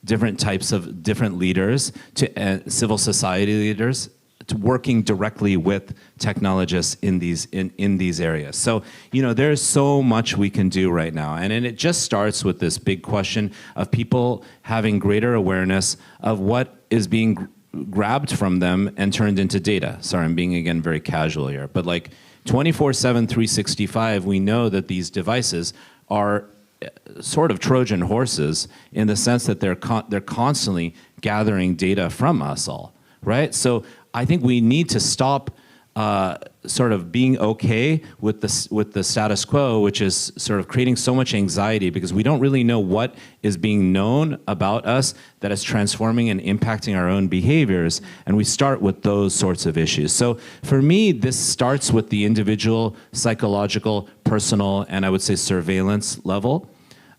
different types of different leaders, to civil society leaders, to working directly with technologists in these areas. So, there's so much we can do right now. And it just starts with this big question of people having greater awareness of what is being grabbed from them and turned into data. Sorry, I'm being, again, very casual here. But like 24/7, 365, we know that these devices are sort of Trojan horses in the sense that they're constantly gathering data from us all, right? So I think we need to stop sort of being okay with the status quo, which is sort of creating so much anxiety because we don't really know what is being known about us that is transforming and impacting our own behaviors, and we start with those sorts of issues. So for me, this starts with the individual, psychological, personal, and I would say surveillance level.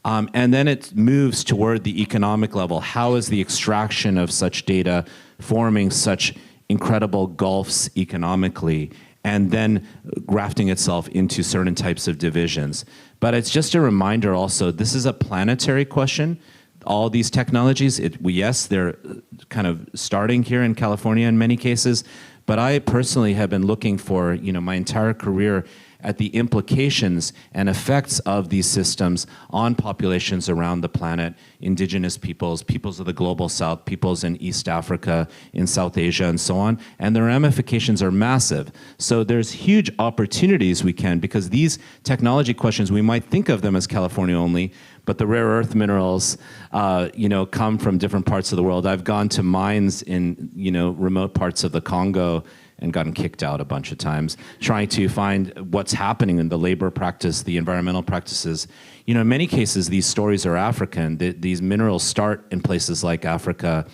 And then it moves toward the economic level. How is the extraction of such data forming such incredible gulfs economically, and then grafting itself into certain types of divisions? But it's just a reminder also, this is a planetary question. All these technologies, yes, they're kind of starting here in California in many cases, but I personally have been looking for, my entire career at the implications and effects of these systems on populations around the planet, indigenous peoples, peoples of the global south, peoples in East Africa, in South Asia, and so on. And the ramifications are massive. So there's huge opportunities because these technology questions, we might think of them as California only, but the rare earth minerals, come from different parts of the world. I've gone to mines in, remote parts of the Congo and gotten kicked out a bunch of times, trying to find what's happening in the labor practice, the environmental practices. In many cases, these stories are African. These minerals start in places like Africa,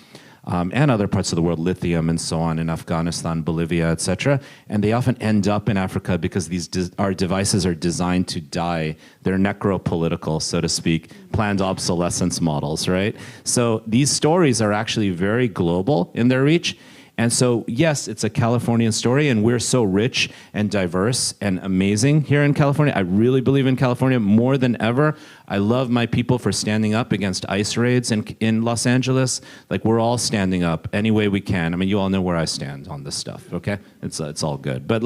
and other parts of the world, lithium and so on, in Afghanistan, Bolivia, etc. And they often end up in Africa because our devices are designed to die. They're necropolitical, so to speak, planned obsolescence models, right? So these stories are actually very global in their reach. And so, yes, it's a Californian story, and we're so rich and diverse and amazing here in California. I really believe in California more than ever. I love my people for standing up against ICE raids in Los Angeles. Like, we're all standing up any way we can. I mean, you all know where I stand on this stuff, okay? It's all good. But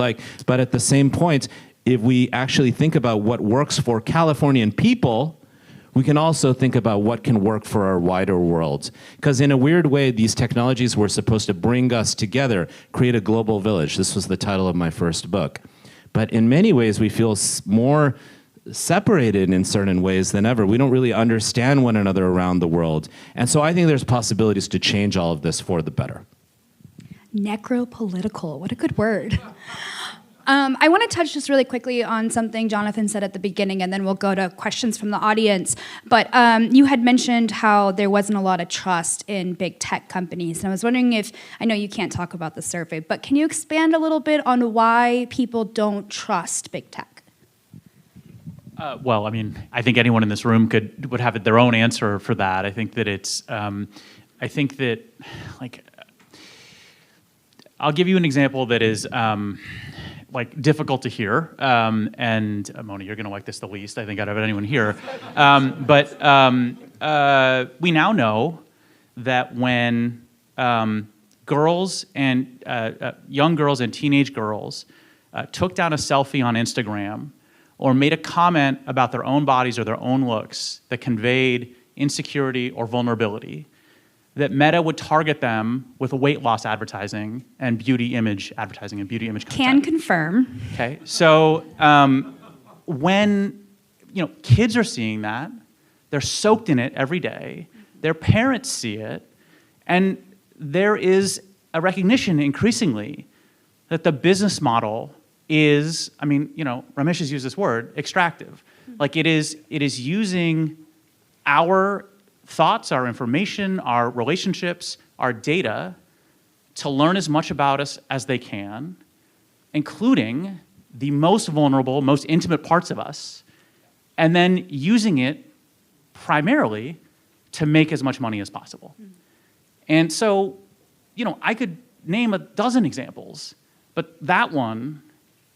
at the same point, if we actually think about what works for Californian people, we can also think about what can work for our wider world. Because in a weird way, these technologies were supposed to bring us together, create a global village. This was the title of my first book. But in many ways, we feel more separated in certain ways than ever. We don't really understand one another around the world. And so I think there's possibilities to change all of this for the better. Necropolitical, what a good word. I want to touch just really quickly on something Jonathan said at the beginning, and then we'll go to questions from the audience. But you had mentioned how there wasn't a lot of trust in big tech companies. And I was wondering if, I know you can't talk about the survey, but can you expand a little bit on why people don't trust big tech? Well, I mean, I think anyone in this room would have their own answer for that. I think that I'll give you an example that is difficult to hear, and Mona, you're going to like this the least, I think, out of anyone here. But we now know that when girls and young girls and teenage girls took down a selfie on Instagram or made a comment about their own bodies or their own looks that conveyed insecurity or vulnerability, that Meta would target them with weight loss advertising and beauty image advertising and beauty image content. Can confirm. Okay, so when kids are seeing that, they're soaked in it every day, their parents see it, and there is a recognition increasingly that the business model is, Ramesh has used this word, extractive. Like it is using our thoughts, our information, our relationships, our data to learn as much about us as they can, including the most vulnerable, most intimate parts of us, and then using it primarily to make as much money as possible. And so, I could name a dozen examples, but that one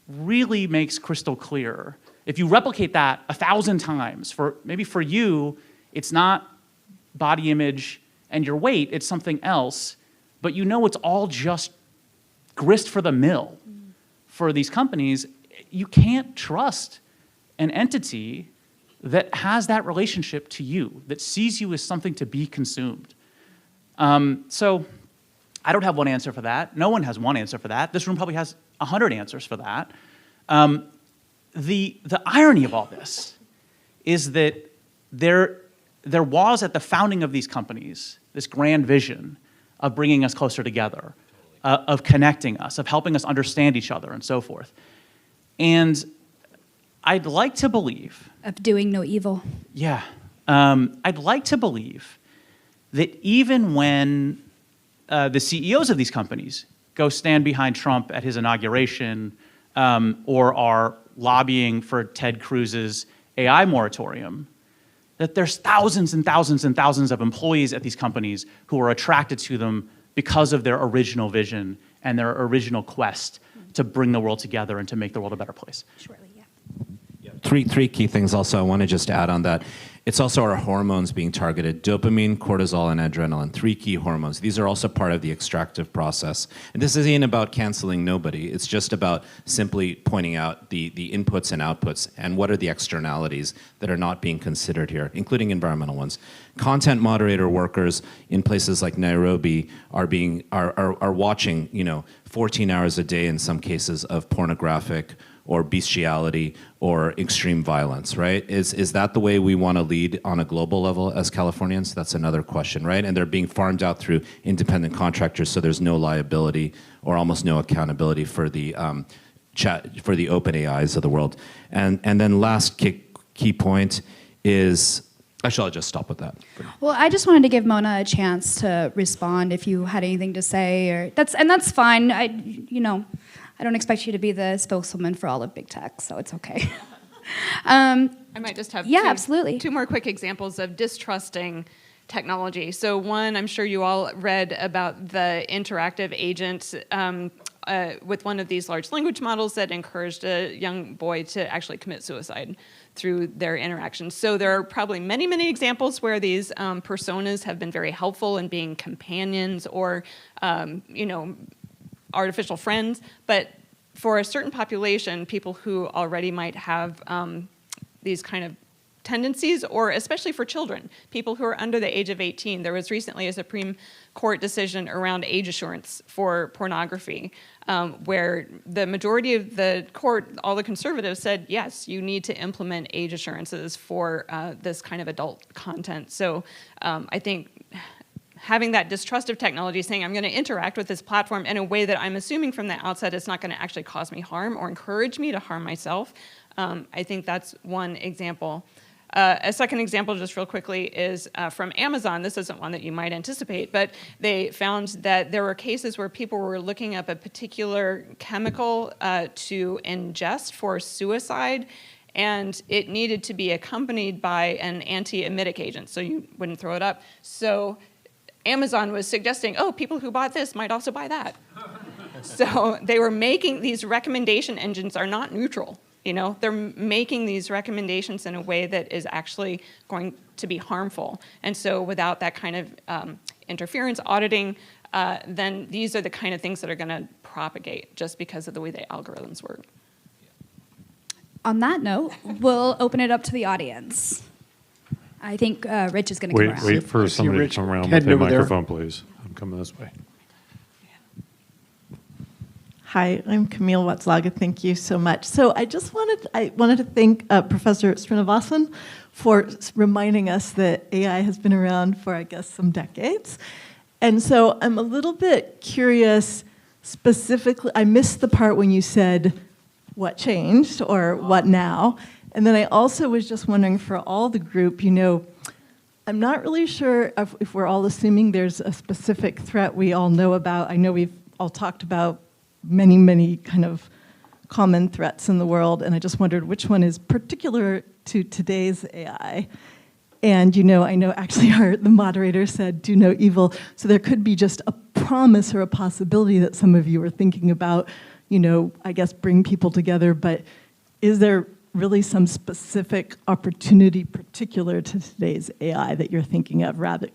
really makes crystal clear. If you replicate that 1,000 times, maybe for you, it's not body image and your weight, it's something else, but it's all just grist for the mill for these companies. You can't trust an entity that has that relationship to you, that sees you as something to be consumed. So I don't have one answer for that. No one has one answer for that. This room probably has 100 answers for that. The irony of all this is that there was at the founding of these companies this grand vision of bringing us closer together, of connecting us, of helping us understand each other, and so forth. And I'd like to believe... Of doing no evil. Yeah. I'd like to believe that even when the CEOs of these companies go stand behind Trump at his inauguration or are lobbying for Ted Cruz's AI moratorium, that there's thousands and thousands and thousands of employees at these companies who are attracted to them because of their original vision and their original quest to bring the world together and to make the world a better place. Shortly, yeah. Three key things also I want to just add on that. It's also our hormones being targeted: dopamine, cortisol, and adrenaline. 3 key hormones. These are also part of the extractive process. And this isn't about canceling nobody. It's just about simply pointing out the inputs and outputs and what are the externalities that are not being considered here, including environmental ones. Content moderator workers in places like Nairobi are watching 14 hours a day in some cases of pornographic or bestiality or extreme violence, right? Is that the way we want to lead on a global level as Californians? That's another question, right? And they're being farmed out through independent contractors, so there's no liability or almost no accountability for the for the open AIs of the world. And then last key point is Actually, I'll just stop with that. Well, I just wanted to give Mona a chance to respond if you had anything to say, or that's fine. I don't expect you to be the spokeswoman for all of big tech, so it's okay. I might just have absolutely. two more quick examples of distrusting technology. So one, I'm sure you all read about the interactive agent with one of these large language models that encouraged a young boy to actually commit suicide through their interactions. So there are probably many, many examples where these personas have been very helpful in being companions or, artificial friends. But for a certain population, people who already might have these kind of tendencies, or especially for children, people who are under the age of 18. There was recently a Supreme Court decision around age assurance for pornography, where the majority of the court, all the conservatives said, yes, you need to implement age assurances for this kind of adult content. So I think having that distrust of technology, saying I'm going to interact with this platform in a way that I'm assuming from the outset it's not going to actually cause me harm or encourage me to harm myself, I think that's one example. A second example, just real quickly, is from Amazon. This isn't one that you might anticipate, but they found that there were cases where people were looking up a particular chemical to ingest for suicide, and it needed to be accompanied by an anti-emetic agent, so you wouldn't throw it up. So Amazon was suggesting, oh, people who bought this might also buy that. So they were making these recommendation engines are not neutral. They're making these recommendations in a way that is actually going to be harmful. And so without that kind of interference auditing, then these are the kind of things that are going to propagate just because of the way the algorithms work. On that note, we'll open it up to the audience. I think Rich is going to come around. Wait for somebody to come around with a microphone, please. I'm coming this way. Hi, I'm Camille Watzlaga. Thank you so much. So I wanted to thank Professor Srinivasan for reminding us that AI has been around for, I guess, some decades. And so I'm a little bit curious, specifically, I missed the part when you said what changed or what now. And then I also was just wondering for all the group, I'm not really sure if we're all assuming there's a specific threat we all know about. I know we've all talked about many, many kind of common threats in the world, and I just wondered which one is particular to today's AI. And I know actually the moderator said, do no evil, so there could be just a promise or a possibility that some of you are thinking about, I guess bring people together, but is there really some specific opportunity particular to today's AI that you're thinking of rather,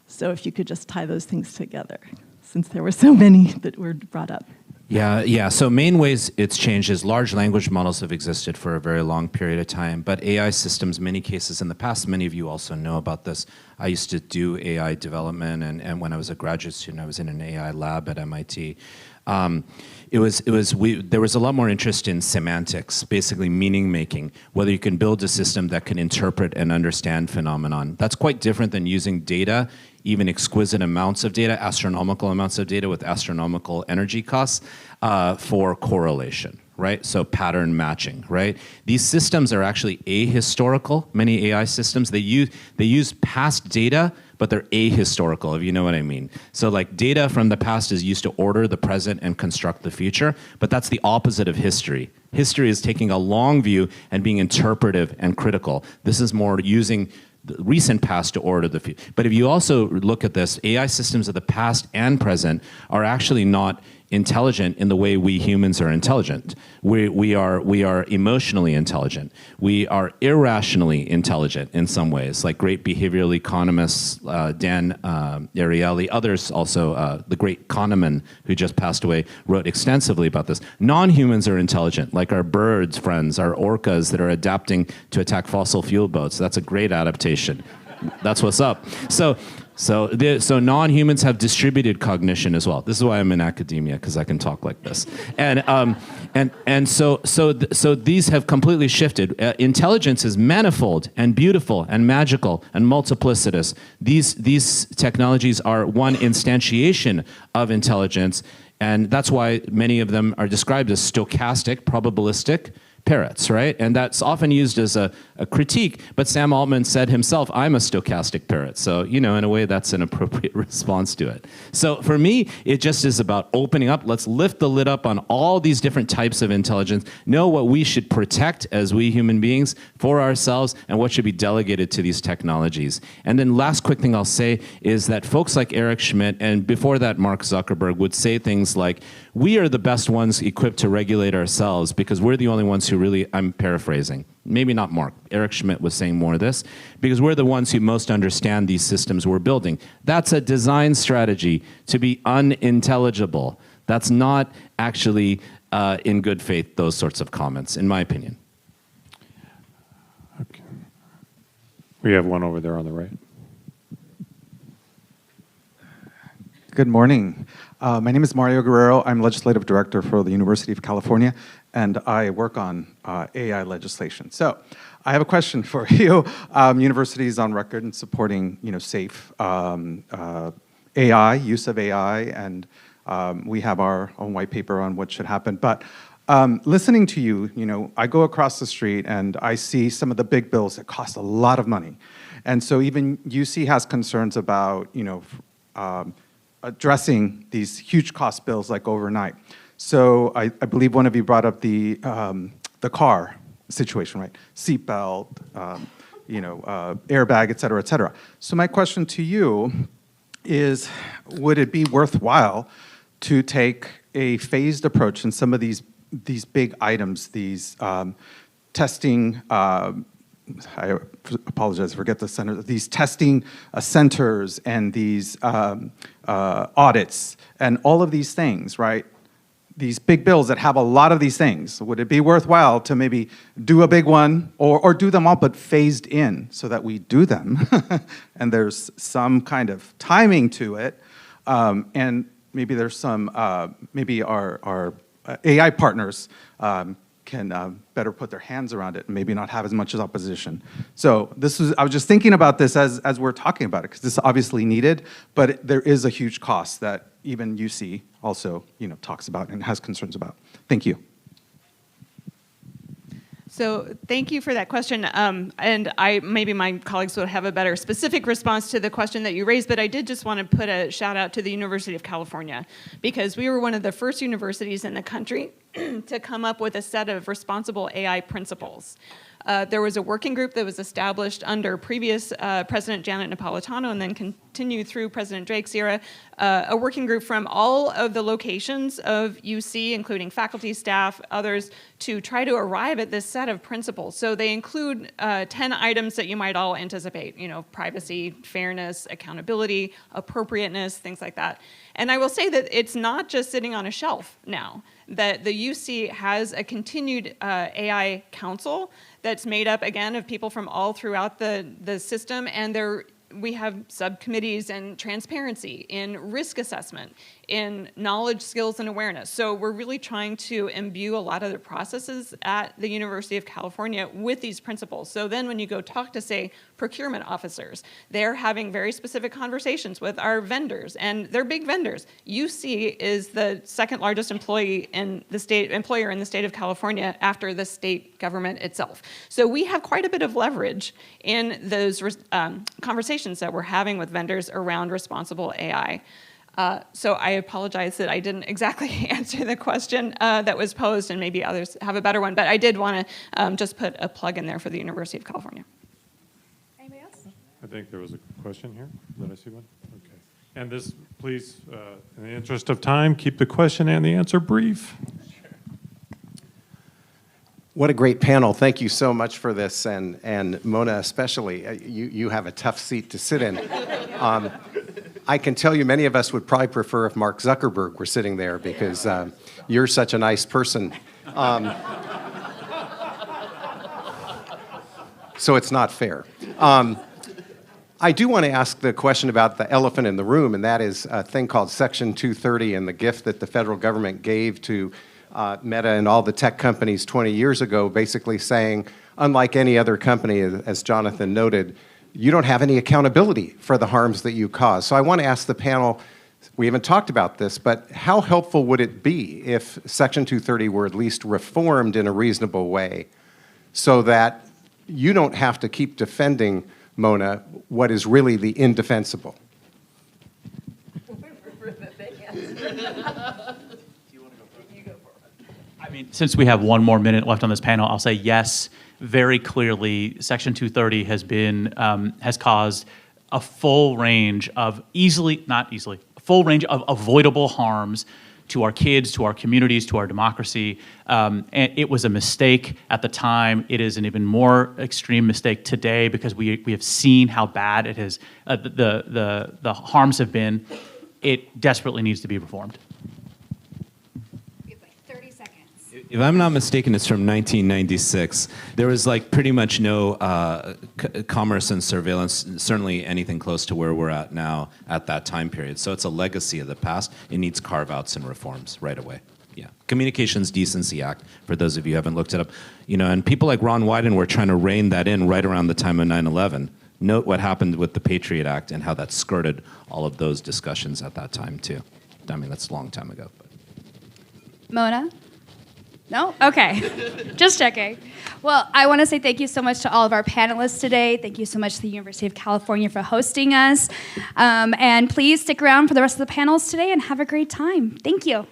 so if you could just tie those things together, since there were so many that were brought up. Yeah. So main ways it's changed is large language models have existed for a very long period of time, but AI systems, many cases in the past, many of you also know about this. I used to do AI development, and when I was a graduate student, I was in an AI lab at MIT. There was a lot more interest in semantics, basically meaning making, whether you can build a system that can interpret and understand phenomenon. That's quite different than using data, even exquisite amounts of data, astronomical amounts of data with astronomical energy costs for correlation, right? So pattern matching, right? These systems are actually ahistorical. Many AI systems, they use past data, but they're ahistorical, if you know what I mean. So like data from the past is used to order the present and construct the future, but that's the opposite of history. History is taking a long view and being interpretive and critical. This is more using the recent past to order the future. But if you also look at this, AI systems of the past and present are actually not intelligent in the way we humans are intelligent. We are emotionally intelligent. We are irrationally intelligent in some ways, like great behavioral economists, Dan Ariely, others also, the great Kahneman, who just passed away, wrote extensively about this. Non-humans are intelligent, like our birds friends, our orcas that are adapting to attack fossil fuel boats. That's a great adaptation. That's what's up. So non-humans have distributed cognition as well. This is why I'm in academia, because I can talk like this. And so these have completely shifted. Intelligence is manifold and beautiful and magical and multiplicitous. These technologies are one instantiation of intelligence, and that's why many of them are described as stochastic, probabilistic, parrots, right? And that's often used as a critique, but Sam Altman said himself, I'm a stochastic parrot. So, in a way, that's an appropriate response to it. So for me, it just is about opening up. Let's lift the lid up on all these different types of intelligence, know what we should protect as we human beings for ourselves, and what should be delegated to these technologies. And then last quick thing I'll say is that folks like Eric Schmidt, and before that Mark Zuckerberg, would say things like, we are the best ones equipped to regulate ourselves because we're the only ones who really, I'm paraphrasing, maybe not Mark, Eric Schmidt was saying more of this, because we're the ones who most understand these systems we're building. That's a design strategy to be unintelligible. That's not actually in good faith, those sorts of comments, in my opinion. Okay. We have one over there on the right. Good morning. My name is Mario Guerrero. I'm Legislative Director for the University of California, and I work on AI legislation. So I have a question for you. University is on record in supporting safe AI, use of AI, and we have our own white paper on what should happen. But listening to you, I go across the street and I see some of the big bills that cost a lot of money. And so even UC has concerns about, addressing these huge cost bills like overnight. So I believe one of you brought up the car situation, right? Seatbelt, airbag, et cetera, et cetera. So my question to you is, would it be worthwhile to take a phased approach in some of these big items, these testing, I apologize, forget the center, these testing centers and these audits and all of these things, right? These big bills that have a lot of these things. Would it be worthwhile to maybe do a big one or do them all but phased in so that we do them and there's some kind of timing to it, and maybe there's some, maybe our AI partners can better put their hands around it and maybe not have as much as opposition. So I was just thinking about this as we're talking about it, because this is obviously needed, but there is a huge cost that even UC also talks about and has concerns about. Thank you. So thank you for that question. And maybe my colleagues will have a better specific response to the question that you raised, but I did just want to put a shout out to the University of California, because we were one of the first universities in the country to come up with a set of responsible AI principles. There was a working group that was established under previous President Janet Napolitano and then continued through President Drake's era, a working group from all of the locations of UC, including faculty, staff, others, to try to arrive at this set of principles. So they include 10 items that you might all anticipate, privacy, fairness, accountability, appropriateness, things like that. And I will say that it's not just sitting on a shelf now, that the UC has a continued AI council that's made up, again, of people from all throughout the system, and we have subcommittees in transparency, in risk assessment, in knowledge, skills, and awareness. So we're really trying to imbue a lot of the processes at the University of California with these principles. So then when you go talk to, say, procurement officers, they're having very specific conversations with our vendors, and they're big vendors. UC is the second largest employer in the state of California after the state government itself. So we have quite a bit of leverage in those conversations that we're having with vendors around responsible AI. So I apologize that I didn't exactly answer the question that was posed, and maybe others have a better one, but I did want to just put a plug in there for the University of California. Anybody else? I think there was a question here. Did I see one? Okay. And this, please, in the interest of time, keep the question and the answer brief. What a great panel. Thank you so much for this, and Mona especially. You have a tough seat to sit in. I can tell you many of us would probably prefer if Mark Zuckerberg were sitting there, because you're such a nice person. So it's not fair. I do want to ask the question about the elephant in the room, and that is a thing called Section 230 and the gift that the federal government gave to Meta and all the tech companies 20 years ago, basically saying, unlike any other company, as Jonathan noted, you don't have any accountability for the harms that you cause. So I want to ask the panel, we haven't talked about this, but how helpful would it be if Section 230 were at least reformed in a reasonable way so that you don't have to keep defending, Mona, what is really the indefensible? I mean, since we have one more minute left on this panel, I'll say yes, very clearly, Section 230 has caused a full range of full range of avoidable harms to our kids, to our communities, to our democracy. And it was a mistake at the time. It is an even more extreme mistake today because we have seen how bad it has, the harms have been. It desperately needs to be reformed. If I'm not mistaken, it's from 1996. There was like pretty much no commerce and surveillance, certainly anything close to where we're at now at that time period. So it's a legacy of the past. It needs carve-outs and reforms right away. Yeah, Communications Decency Act, for those of you who haven't looked it up. You know, and people like Ron Wyden were trying to rein that in right around the time of 9/11. Note what happened with the Patriot Act and how that skirted all of those discussions at that time too. I mean, that's a long time ago. But. Mona? No? Okay. Just checking. Well, I want to say thank you so much to all of our panelists today. Thank you so much to the University of California for hosting us. And please stick around for the rest of the panels today and have a great time. Thank you.